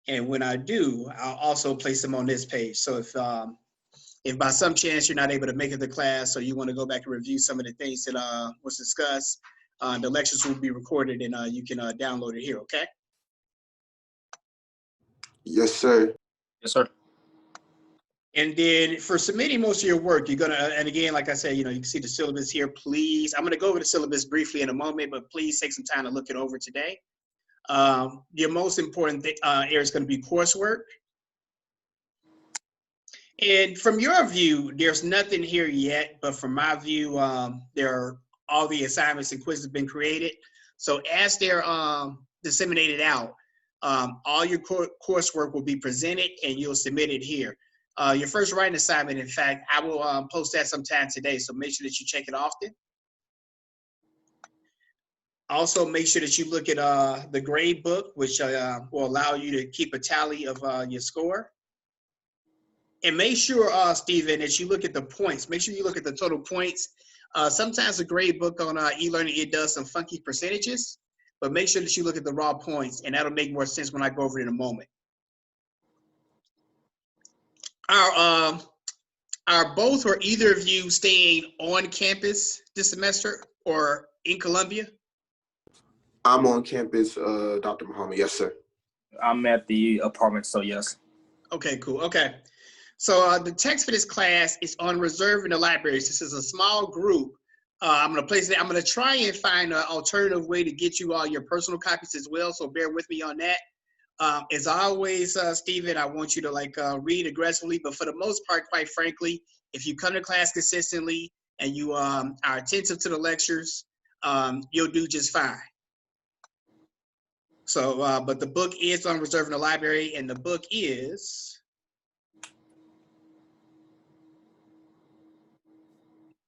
And when I do, I'll also place them on this page. So if by some chance you're not able to make it to class or you want to go back and review some of the things that was discussed, the lectures will be recorded and you can download it here, okay? Yes, sir. Yes, sir. And then for submitting most of your work, you're gonna, and again, like I said, you can see the syllabus here, please. I'm gonna go over the syllabus briefly in a moment, but please take some time to look it over today. Your most important area is gonna be coursework. And from your view, there's nothing here yet, but from my view, there are all the assignments and quizzes have been created. So as they're disseminated out, all your coursework will be presented and you'll submit it here. Your first writing assignment, in fact, I will post that sometime today, so make sure that you check it often. Also, make sure that you look at the grade book, which will allow you to keep a tally of your score. And make sure, Stephen, that you look at the points. Make sure you look at the total points. Sometimes the grade book on e-learning, it does some funky percentages, but make sure that you look at the raw points, and that'll make more sense when I go over it in a moment. Are both or either of you staying on campus this semester or in Columbia? I'm on campus, Dr. Muhammad. Yes, sir. I'm at the apartment, so yes. Okay, cool. Okay. So the text for this class is on reserve in the libraries. This is a small group. I'm going to place it. I'm going to try and find an alternative way to get you all your personal copies as well. So bear with me on that. As always, Stephen, I want you to read aggressively, but for the most part, quite frankly, if you come to class consistently and you are attentive to the lectures, you'll do just fine. So, but the book is on reserve in the library, and the book is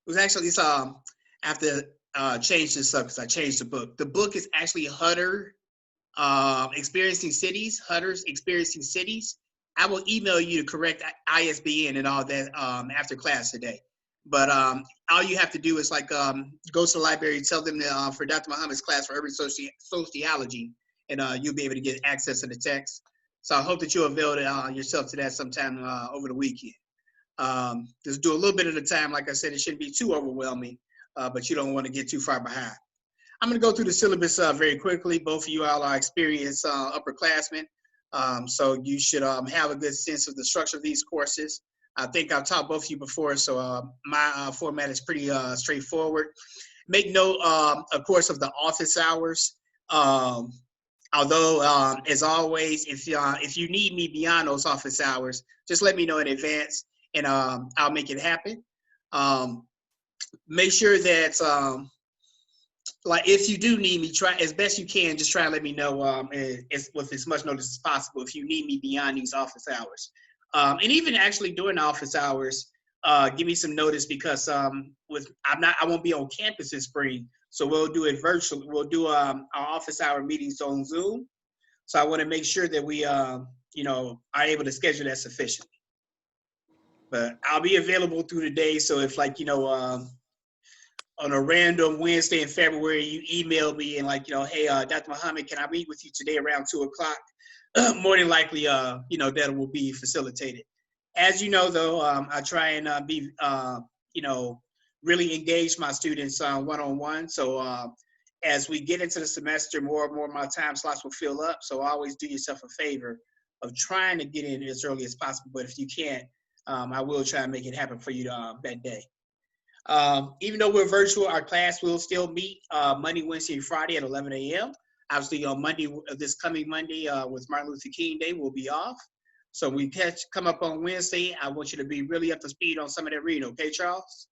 it's I have to change this up because I changed the book. The book is actually Hutter Experiencing Cities, Hutter's Experiencing Cities. I will email you the correct ISBN and all that after class today. But all you have to do is go to the library, tell them that, for Dr. Muhammad's class for urban sociology, and you'll be able to get access to the text. So I hope that you'll avail yourself to that sometime over the weekend. Just do a little bit at a time. Like I said, it shouldn't be too overwhelming, but you don't want to get too far behind. I'm going to go through the syllabus very quickly. Both of you all are experienced upperclassmen, so you should have a good sense of the structure of these courses. I think I've taught both of you before, so my format is pretty straightforward. Make note, of course, of the office hours. Although, as always, if you need me beyond those office hours, just let me know in advance, and I'll make it happen. Make sure that, if you do need me, try as best you can, just try and let me know with as much notice as possible if you need me beyond these office hours. And even actually during the office hours, give me some notice because I won't be on campus this spring, so we'll do it virtually. We'll do our office hour meetings on Zoom. So I want to make sure that we are able to schedule that sufficiently. But I'll be available through the day. So if on a random Wednesday in February, you email me and hey, Dr. Muhammad, can I meet with you today around 2 o'clock? More than likely, that will be facilitated. As you know, though, I try and be, really engage my students one-on-one. So as we get into the semester, more and more of my time slots will fill up. So always do yourself a favor of trying to get in as early as possible. But if you can't, I will try and make it happen for you that day. Even though we're virtual, our class will still meet Monday, Wednesday, and Friday at 11 a.m. Obviously, on Monday, this coming Monday, with Martin Luther King Day, we'll be off. So when we come up on Wednesday, I want you to be really up to speed on some of that reading, okay, Charles?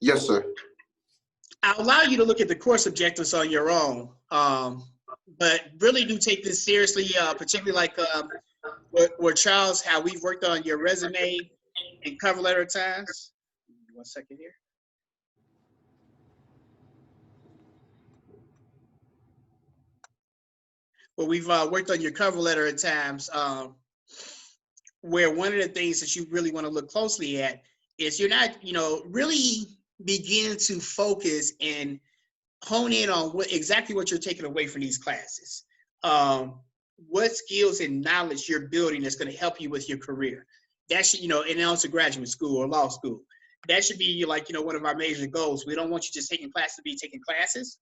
Yes, sir. I'll allow you to look at the course objectives on your own, but really do take this seriously, particularly where Charles, how we've worked on your resume and cover letter at times. 1 second here. Well, we've worked on your cover letter at times, where one of the things that you really want to look closely at is you're not, really begin to focus and hone in on exactly what you're taking away from these classes. what skills and knowledge you're building that's going to help you with your career. That should, and also graduate school or law school. That should be like, one of our major goals. We don't want you just taking classes to be taking classes.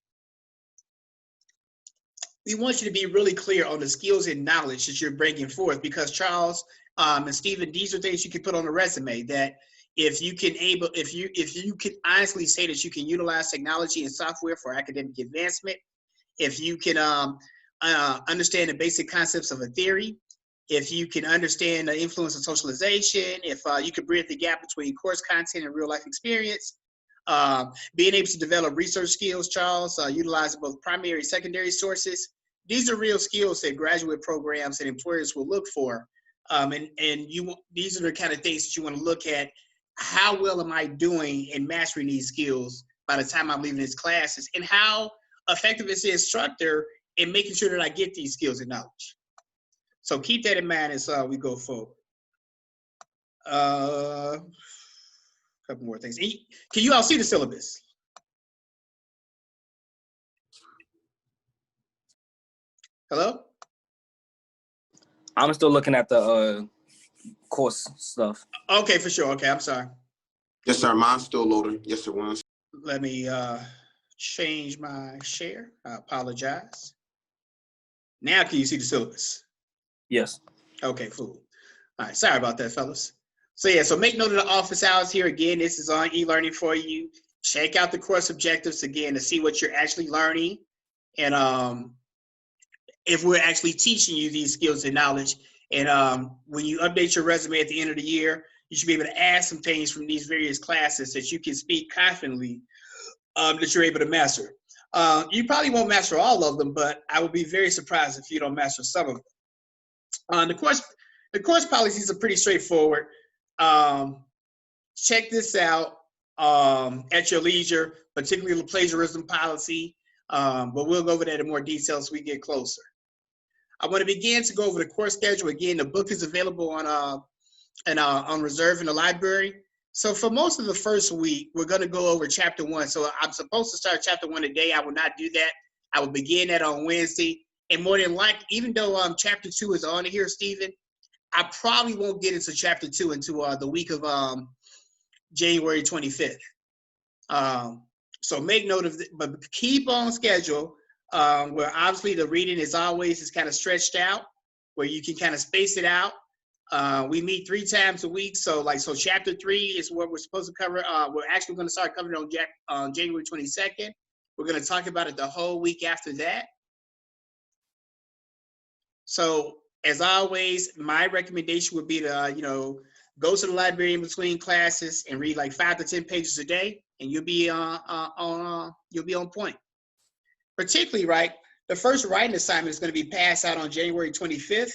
We want you to be really clear on the skills and knowledge that you're bringing forth, because Charles and Stephen, these are things you can put on a resume that if you can honestly say that you can utilize technology and software for academic advancement, if you can understand the basic concepts of a theory, if you can understand the influence of socialization, if you can bridge the gap between course content and real life experience, being able to develop research skills, Charles, utilizing both primary and secondary sources. These are real skills that graduate programs and employers will look for. These are the kind of things that you want to look at. How well am I doing in mastering these skills by the time I'm leaving these classes? And how effective is the instructor in making sure that I get these skills and knowledge? So keep that in mind as we go forward. A couple more things. Can you all see the syllabus? Hello? I'm still looking at the course stuff. Okay, for sure. Okay, I'm sorry. Yes, sir. Mine's still loading. Yes, sir. One. Let me change my share. I apologize. Now can you see the syllabus? Yes. Okay, cool. All right, sorry about that, fellas. So yeah, so make note of the office hours here. Again, this is on e-learning for you. Check out the course objectives again to see what you're actually learning, and if we're actually teaching you these skills and knowledge. And when you update your resume at the end of the year, you should be able to add some things from these various classes that you can speak confidently that you're able to master. You probably won't master all of them, but I would be very surprised if you don't master some of them. The course policies are pretty straightforward. Check this out at your leisure, particularly the plagiarism policy, but we'll go over that in more detail as we get closer. I want to begin to go over the course schedule. Again, the book is available on reserve in the library. So for most of the first week, we're going to go over chapter 1. So I'm supposed to start chapter 1 today. I will not do that. I will begin that on Wednesday. And more than likely, even though chapter 2 is on here, Stephen, I probably won't get into chapter 2 until the week of January 25th. So make note of it, but keep on schedule, where obviously the reading is kind of stretched out, where you can kind of space it out. We meet 3 times a week. So chapter 3 is what we're supposed to cover. We're actually going to start covering on January 22nd. We're going to talk about it the whole week after that. So as always, my recommendation would be to, go to the library in between classes and read like 5 to 10 pages a day, and you'll be on point. Particularly, right, the first writing assignment is going to be passed out on January 25th.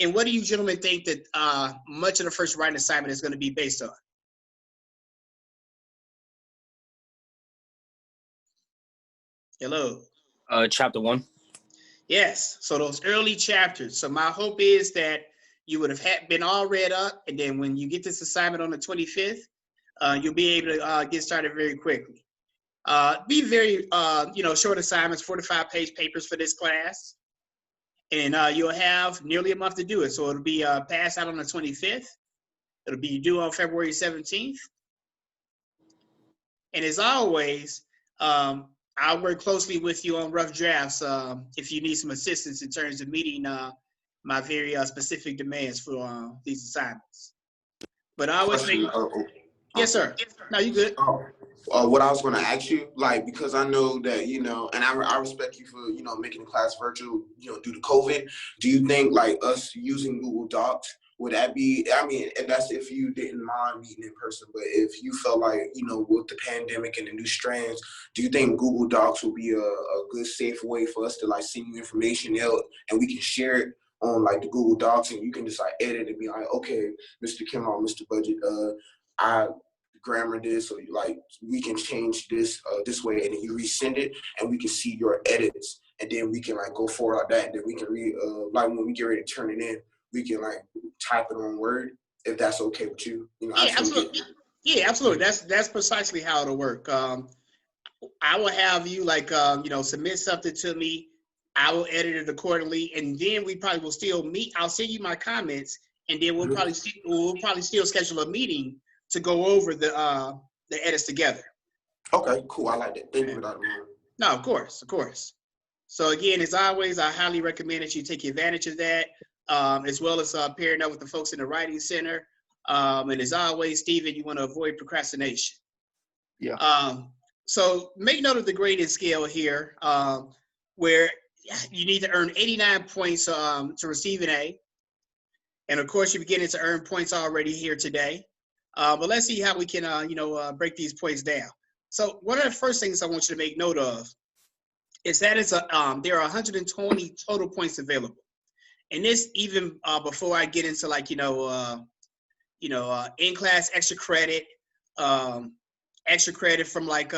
And what do you gentlemen think that much of the first writing assignment is going to be based on? Hello. Chapter 1. Yes. So those early chapters. So my hope is that you would have been all read up, and then when you get this assignment on the 25th, you'll be able to get started very quickly. Be very, short assignments, 4 to 5 page papers for this class. And you'll have nearly a month to do it. So it'll be passed out on the 25th. It'll be due on February 17th. And as always, I'll work closely with you on rough drafts if you need some assistance in terms of meeting my very specific demands for these assignments. But I always make... Yes, sir. No, you good. What I was going to ask you, because I know that, and I respect you for, making the class virtual, due to COVID. Do you think us using Google Docs, would that be, and that's if you didn't mind meeting in person, but if you felt like, with the pandemic and the new strands, do you think Google Docs will be a good, safe way for us to send you information out and we can share it on the Google Docs, and you can just edit and be like, okay, Mr. Kimmel, Mr. Budget, I grammar this, or we can change this this way, and then you resend it and we can see your edits, and then we can go forward like that, and then we can read when we get ready to turn it in, we can type it on Word, if that's okay with you. Yeah, absolutely. Yeah, absolutely. That's precisely how it'll work. I will have you submit something to me I will edit it accordingly, and then we probably will still meet. I'll send you my comments, and then we'll probably still schedule a meeting to go over the edits together. Okay, cool. I like that. Thank you for that. No, of course, of course. So again, as always, I highly recommend that you take advantage of that, as well as pairing up with the folks in the Writing Center. And as always, Stephen, you want to avoid procrastination. Yeah. So make note of the grading scale here, where you need to earn 89 points to receive an A. And of course, you're beginning to earn points already here today. But let's see how we can, break these points down. So one of the first things I want you to make note of is that there are 120 total points available. And this even before I get into like, in-class extra credit from like,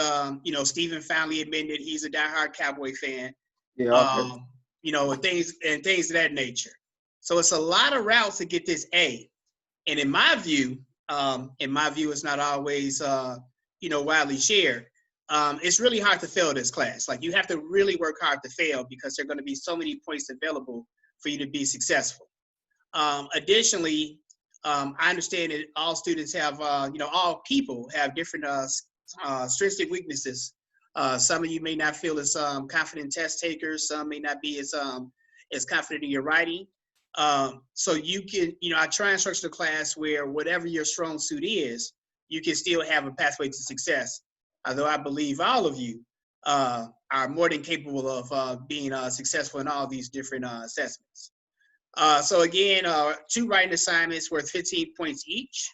Stephen finally admitted he's a diehard Cowboy fan. Yeah. Things of that nature. So it's a lot of routes to get this A. And in my view, it's not always, widely shared. It's really hard to fail this class. Like you have to really work hard to fail because there are going to be so many points available for you to be successful. Additionally, I understand that all students have, all people have different strengths and weaknesses. Some of you may not feel as confident test takers. Some may not be as confident in your writing. So you can, I try and structure the class where whatever your strong suit is, you can still have a pathway to success. Although I believe all of you are more than capable of being successful in all these different assessments. So again, 2 writing assignments worth 15 points each.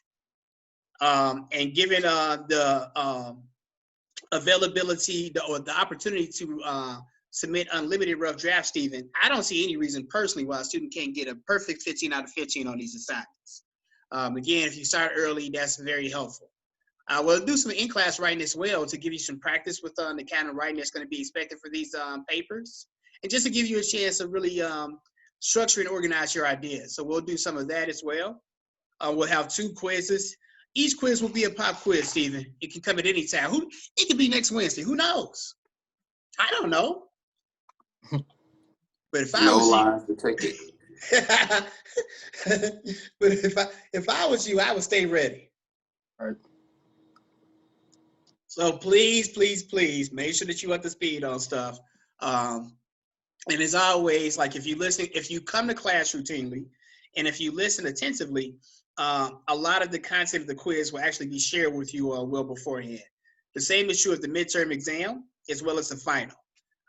And given the availability or the opportunity to submit unlimited rough draft, Stephen, I don't see any reason personally why a student can't get a perfect 15 out of 15 on these assignments. Again, if you start early, that's very helpful. We'll do some in-class writing as well to give you some practice with the kind of writing that's going to be expected for these papers, and just to give you a chance to really structure and organize your ideas. So we'll do some of that as well. We'll have 2 quizzes. Each quiz will be a pop quiz, Stephen. It can come at any time. It could be next Wednesday. Who knows? I don't know. But if I was lies to take it. But if I was you, I would stay ready. All right. So please, please, please make sure that you're up to speed on stuff. And as always, like if you come to class routinely, and if you listen attentively, a lot of the content of the quiz will actually be shared with you well beforehand. The same is true of the midterm exam as well as the final.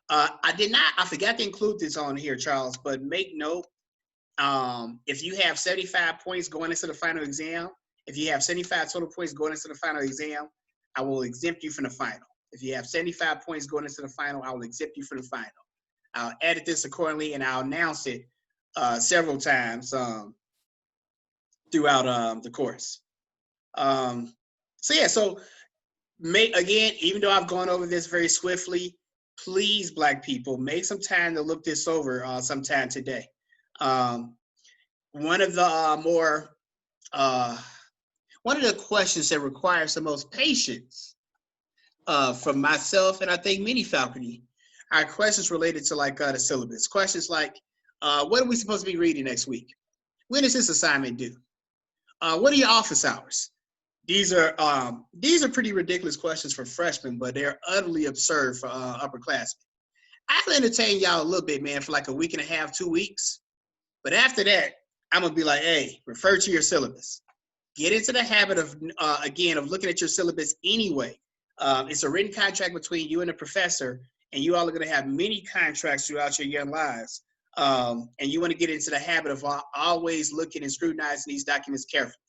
I forgot to include this on here, Charles, but make note, if you have 75 points going into the final exam, if you have 75 total points going into the final exam, I will exempt you from the final. If you have 75 points going into the final, I will exempt you from the final. I'll edit this accordingly and I'll announce it several times throughout the course. So again, even though I've gone over this very swiftly, please, Black people, make some time to look this over sometime today. One of the questions that requires the most patience from myself and I think many faculty are questions related to like the syllabus. Questions like, what are we supposed to be reading next week? When is this assignment due? What are your office hours? These are pretty ridiculous questions for freshmen, but they're utterly absurd for upperclassmen. I'll entertain y'all a little bit, man, for like a week and a half, 2 weeks. But after that, I'm gonna be like, hey, refer to your syllabus. Get into the habit of, again, of looking at your syllabus anyway. It's a written contract between you and the professor, and you all are gonna have many contracts throughout your young lives. And you wanna get into the habit of always looking and scrutinizing these documents carefully.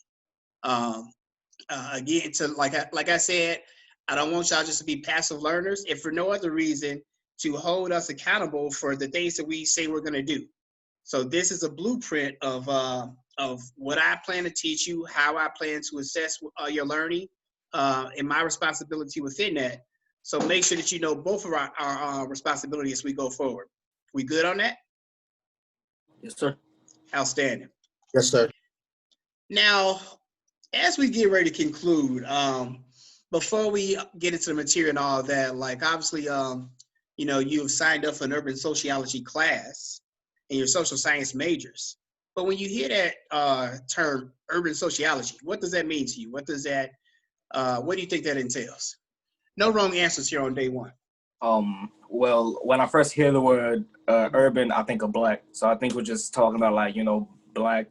Again, like I said, I don't want y'all just to be passive learners, if for no other reason, to hold us accountable for the things that we say we're gonna do. So this is a blueprint of what I plan to teach you, how I plan to assess your learning, and my responsibility within that. So make sure that you know both of our responsibilities as we go forward. We good on that? Yes, sir. Outstanding. Yes, sir. Now, as we get ready to conclude, before we get into the material and all that, like obviously, you've signed up for an urban sociology class and your social science majors. But when you hear that term urban sociology, what does that mean to you? What do you think that entails? No wrong answers here on day one. Well, when I first hear the word urban, I think of black. So I think we're just talking about like, black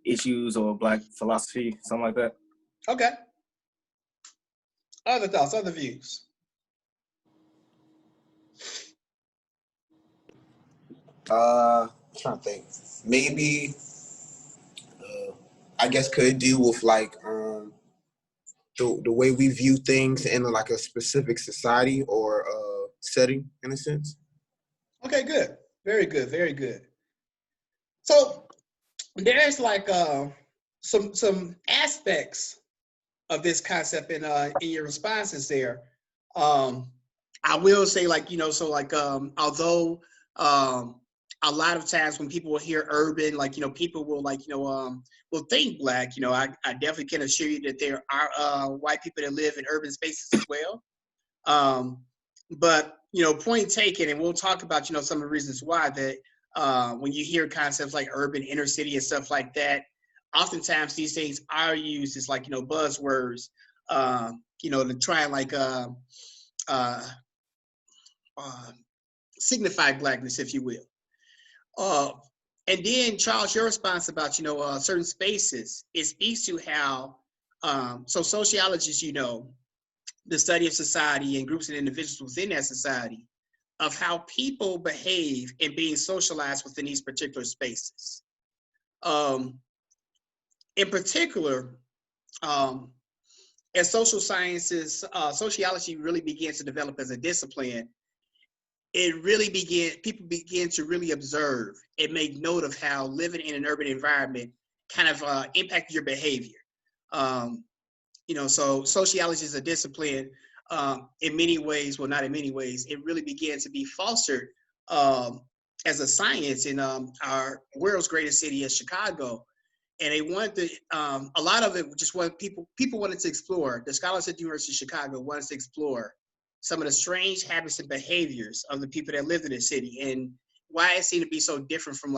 issues or black philosophy, something like that. Okay. Other thoughts, other views. Trying to think. Maybe I guess could deal with like the way we view things in like a specific society or setting in a sense. Okay, good. Very good. Very good. So there's like some aspects of this concept in your responses there. I will say although a lot of times when people will hear urban, people will will think black. I definitely can assure you that there are white people that live in urban spaces as well. But point taken, and we'll talk about some of the reasons why that when you hear concepts like urban, inner city, and stuff like that, oftentimes these things are used as buzzwords, to try and signify blackness, if you will. And then Charles, your response about certain spaces, it speaks to how so sociology is the study of society and groups and individuals within that society, of how people behave in being socialized within these particular spaces. In particular, as social sciences, sociology really begins to develop as a discipline, people began to really observe and make note of how living in an urban environment kind of impacted your behavior. So sociology is a discipline in many ways, well, not in many ways, it really began to be fostered as a science in our world's greatest city of Chicago. And they wanted to, a lot of it just what people wanted to explore. The scholars at the University of Chicago wanted to explore some of the strange habits and behaviors of the people that lived in the city and why it seemed to be so different from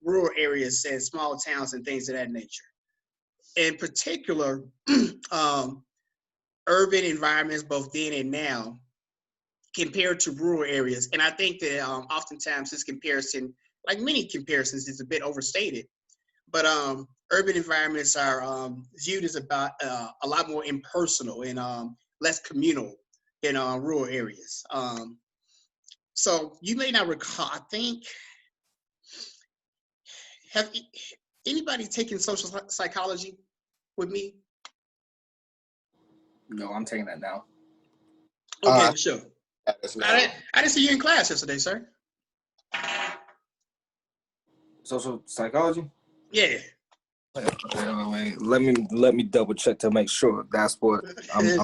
rural areas and small towns and things of that nature. In particular, urban environments, both then and now, compared to rural areas. And I think that oftentimes this comparison, like many comparisons, is a bit overstated. But urban environments are viewed as about a lot more impersonal and less communal than rural areas. So you may not recall, I think, have anybody taken social psychology with me? No, I'm taking that now. Okay, sure. I didn't see you in class yesterday, sir. Social psychology? Yeah. Wait. Let me double check to make sure that's what I'm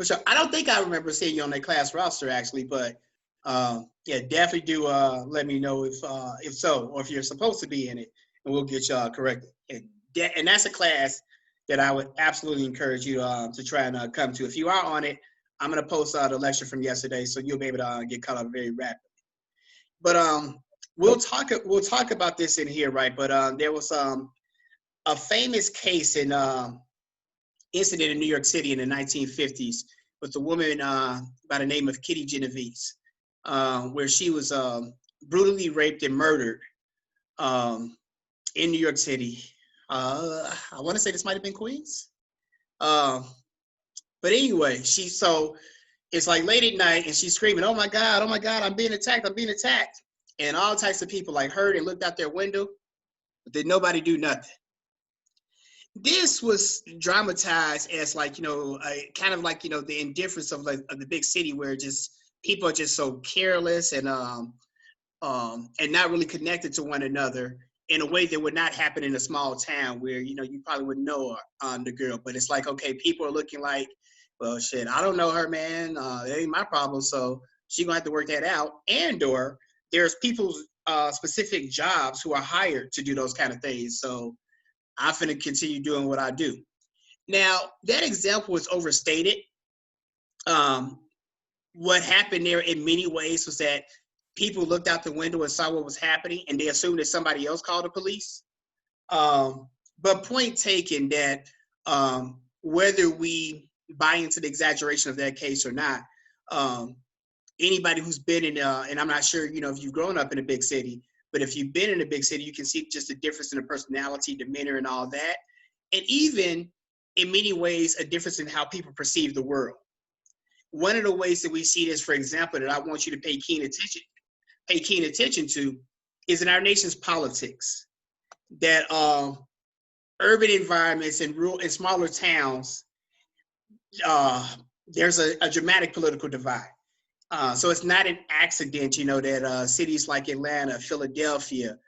Sure. I don't think I remember seeing you on that class roster actually, but yeah, definitely do let me know if so, or if you're supposed to be in it, and we'll get y'all corrected. And that's a class that I would absolutely encourage you to try and come to. If you are on it, I'm gonna post the lecture from yesterday, so you'll be able to get caught up very rapidly. But we'll talk about this in here, right? But there was a famous case in incident in New York City in the 1950s with a woman by the name of Kitty Genovese, where she was brutally raped and murdered in New York City. I want to say this might have been Queens. But anyway, it's like late at night and she's screaming, oh my God, I'm being attacked. And all types of people heard and looked out their window, but did nobody do nothing. This was dramatized as kind of the indifference of the big city where just people are just so careless and not really connected to one another in a way that would not happen in a small town where you probably wouldn't know the girl. But it's like, okay, people are looking like, well, shit, I don't know her, man. It ain't my problem, so she's gonna have to work that out. And/or there's people's specific jobs who are hired to do those kind of things. So I'm finna continue doing what I do. Now, that example is overstated. what happened there in many ways was that people looked out the window and saw what was happening, and they assumed that somebody else called the police. But point taken that whether we buy into the exaggeration of that case or not, anybody who's been in, and I'm not sure, if you've grown up in a big city, but if you've been in a big city, you can see just a difference in the personality, demeanor, and all that. And even in many ways, a difference in how people perceive the world. One of the ways that we see this, for example, that I want you to pay keen attention to, is in our nation's politics. That urban environments and rural and smaller towns, there's a dramatic political divide. So it's not an accident, that cities like Atlanta, Philadelphia,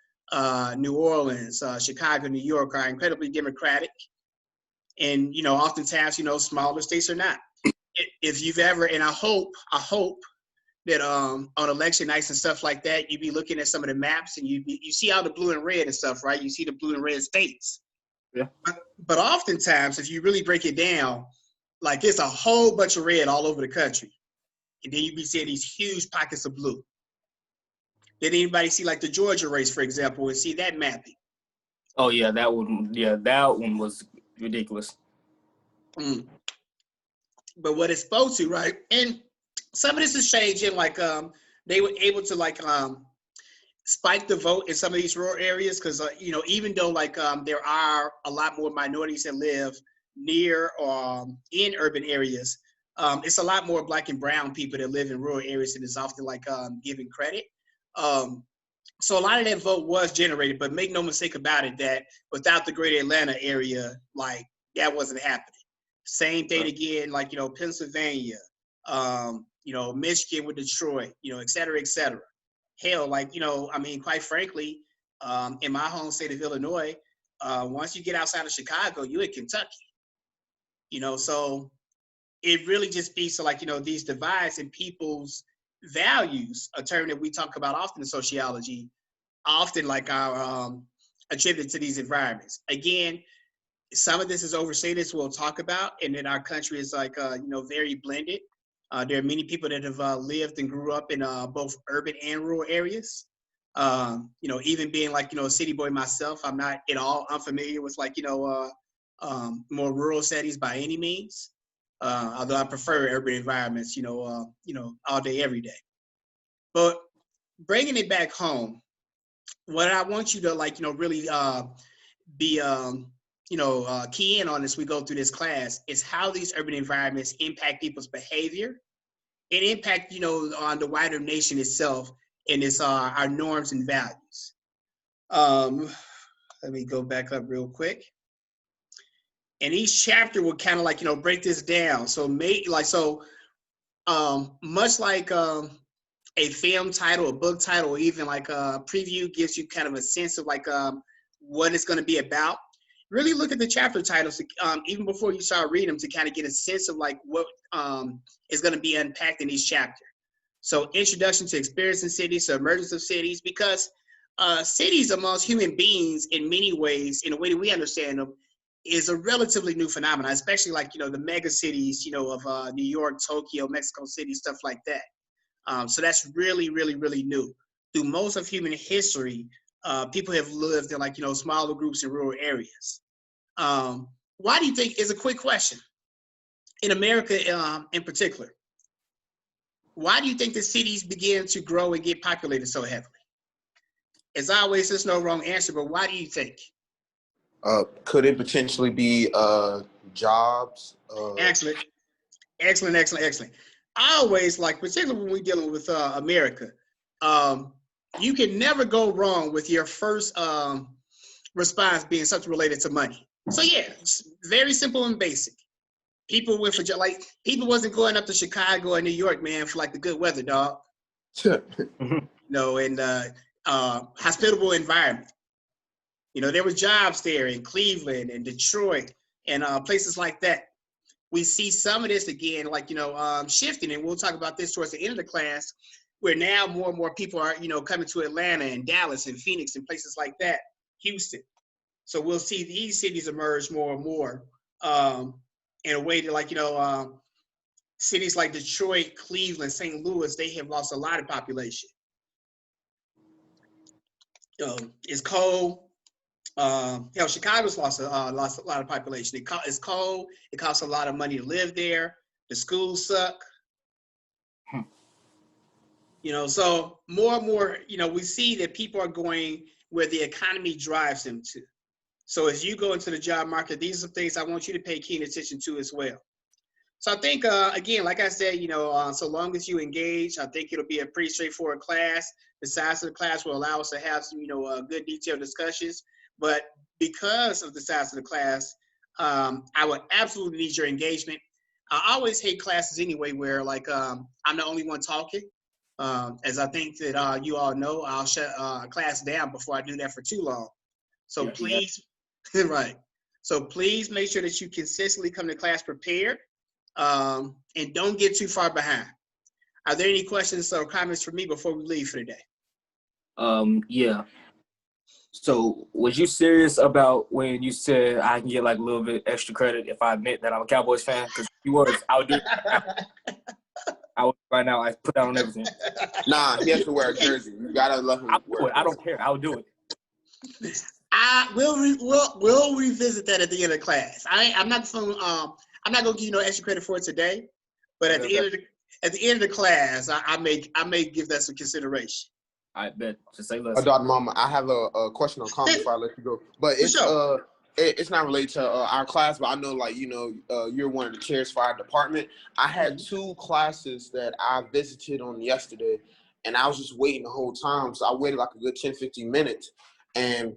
New Orleans, Chicago, New York are incredibly democratic. And, oftentimes, smaller states are not. If you've ever, and I hope that on election nights and stuff like that, you'd be looking at some of the maps and you see all the blue and red and stuff, right? You see the blue and red states. Yeah. But oftentimes, if you really break it down, like there's a whole bunch of red all over the country. And then you'd be seeing these huge pockets of blue. Did anybody see like the Georgia race, for example, and see that mapping? Oh yeah, that one was ridiculous. But what it spoke to, right? And some of this is changing. Like they were able to spike the vote in some of these rural areas because even though there are a lot more minorities that live near in urban areas, it's a lot more Black and brown people that live in rural areas and is often given credit. So a lot of that vote was generated, but make no mistake about it that without the greater Atlanta area, that wasn't happening. Same thing again, Pennsylvania, Michigan with Detroit, et cetera, et cetera. Hell, quite frankly, in my home state of Illinois, once you get outside of Chicago, you're in Kentucky. So it really just speaks to these divides in people's values, a term that we talk about often in sociology, often are attributed to these environments. Again, some of this is overstated, so we'll talk about, and then our country is very blended. There are many people that have lived and grew up in both urban and rural areas. Even being a city boy myself, I'm not at all unfamiliar with more rural settings by any means. Although I prefer urban environments, all day, every day. But bringing it back home, what I want you to really be key in on as we go through this class is how these urban environments impact people's behavior and impact on the wider nation itself and its our norms and values. Let me go back up real quick. And each chapter will kind of break this down. So much like a film title, a book title, or even a preview gives you kind of a sense of what it's going to be about. Really look at the chapter titles even before you start reading them to kind of get a sense of what is going to be unpacked in each chapter. So introduction to experiencing cities, so emergence of cities, because cities amongst human beings in many ways, in the way that we understand them, is a relatively new phenomenon, especially the mega cities, of New York, Tokyo, Mexico City, stuff like that. So that's really, really, really new. Through most of human history, people have lived in smaller groups in rural areas. Why do you think, is a quick question, in America in particular, why do you think the cities began to grow and get populated so heavily? As always, there's no wrong answer, but why do you think? Could it potentially be jobs? Excellent. I always particularly when we're dealing with America, you can never go wrong with your first response being something related to money. So yeah, it's very simple and basic. People went for people wasn't going up to Chicago or New York, man, for the good weather, dog. And hospitable environment. There were jobs there in Cleveland and Detroit and places like that. We see some of this again, shifting, and we'll talk about this towards the end of the class, where now more and more people are, coming to Atlanta and Dallas and Phoenix and places like that, Houston. So we'll see these cities emerge more and more in a way that, cities like Detroit, Cleveland, St. Louis, they have lost a lot of population. It's cold. Chicago's lost a lot of population. It's cold. It costs a lot of money to live there. The schools suck. So more and more, we see that people are going where the economy drives them to. So as you go into the job market, these are things I want you to pay keen attention to as well. So I think, again, like I said, so long as you engage, I think it'll be a pretty straightforward class. The size of the class will allow us to have some, good detailed discussions. But because of the size of the class, I would absolutely need your engagement. I always hate classes anyway where, like, I'm the only one talking. As I think that you all know, I'll shut a class down before I do that for too long. So please, right. So please make sure that you consistently come to class prepared. And don't get too far behind. Are there any questions or comments for me before we leave for today? Yeah. So was you serious about when you said I can get like a little bit extra credit if I admit that I'm a Cowboys fan? Because you was, I would do it. I would right now. I put that on everything. Nah, he has to wear a jersey. You gotta let him wear it. I don't care. I'll do it. We'll revisit that at the end of class. I'm not gonna give you no extra credit for it today, but at the end of the class, I may give that some consideration. I bet. Just say less. Dr. Mama, I have a question on comment before I let you go. But it's it's not related to our class, but I know you're one of the chairs for our department. I had 2 classes that I visited on yesterday, and I was just waiting the whole time. So I waited like a good 10-15 minutes, and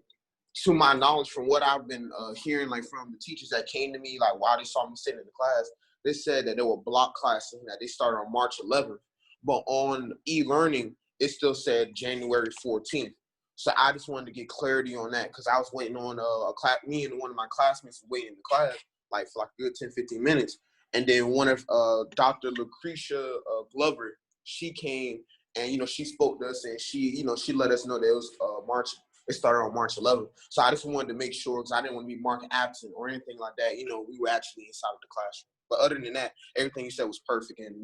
to my knowledge, from what I've been hearing, like from the teachers that came to me, like while they saw me sitting in the class, they said that there were block classes and that they started on March 11th. But on e-learning, it still said January 14th. So I just wanted to get clarity on that because I was waiting on a class. Me and one of my classmates were waiting in the class like for like a good 10-15 minutes. And then one of Dr. Lucretia Glover, she came and, she spoke to us and she let us know that it was It started on March 11th. So I just wanted to make sure, because I didn't want to be marked absent or anything like that. We were actually inside of the classroom. But other than that, everything you said was perfect. And,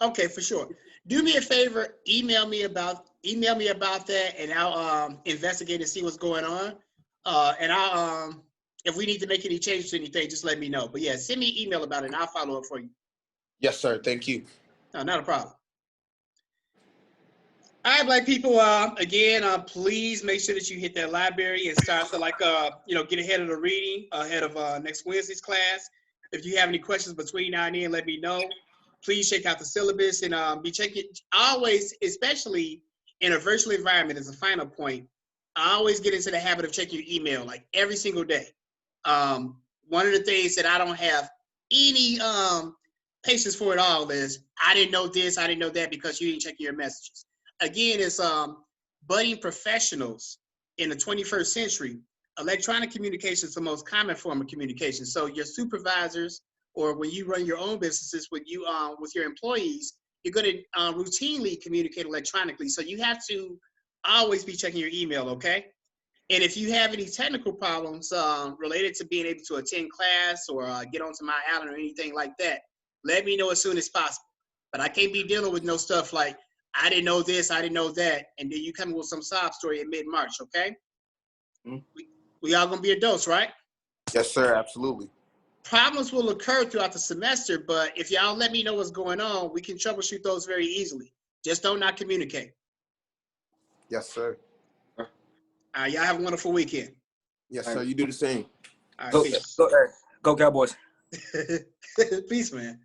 Okay, for sure. Do me a favor, email me about that, and I'll investigate and see what's going on. And I'll if we need to make any changes to anything, just let me know. But yeah, send me an email about it, and I'll follow up for you. Yes, sir. Thank you. No, not a problem. All right, Black people. Again, please make sure that you hit that library and start to get ahead of the reading ahead of next Wednesday's class. If you have any questions between now and then, let me know. Please check out the syllabus and be checking. Always, especially in a virtual environment, as a final point, I always get into the habit of checking your email like every single day. One of the things that I don't have any patience for at all is I didn't know this, I didn't know that because you didn't check your messages. Again, it's budding professionals in the 21st century. Electronic communication is the most common form of communication. So your supervisors, or when you run your own businesses with your employees, you're going to routinely communicate electronically. So you have to always be checking your email, okay? And if you have any technical problems related to being able to attend class or get onto my island or anything like that, let me know as soon as possible. But I can't be dealing with no stuff like, I didn't know this, I didn't know that, and then you come with some sob story in mid-March, okay? Mm-hmm. We all gonna be adults, right? Yes, sir, absolutely. Problems will occur throughout the semester, but if y'all let me know what's going on, we can troubleshoot those very easily. Just don't not communicate. Yes, sir. Y'all have a wonderful weekend. Yes, sir, you do the same. All right, go Cowboys. Peace, man.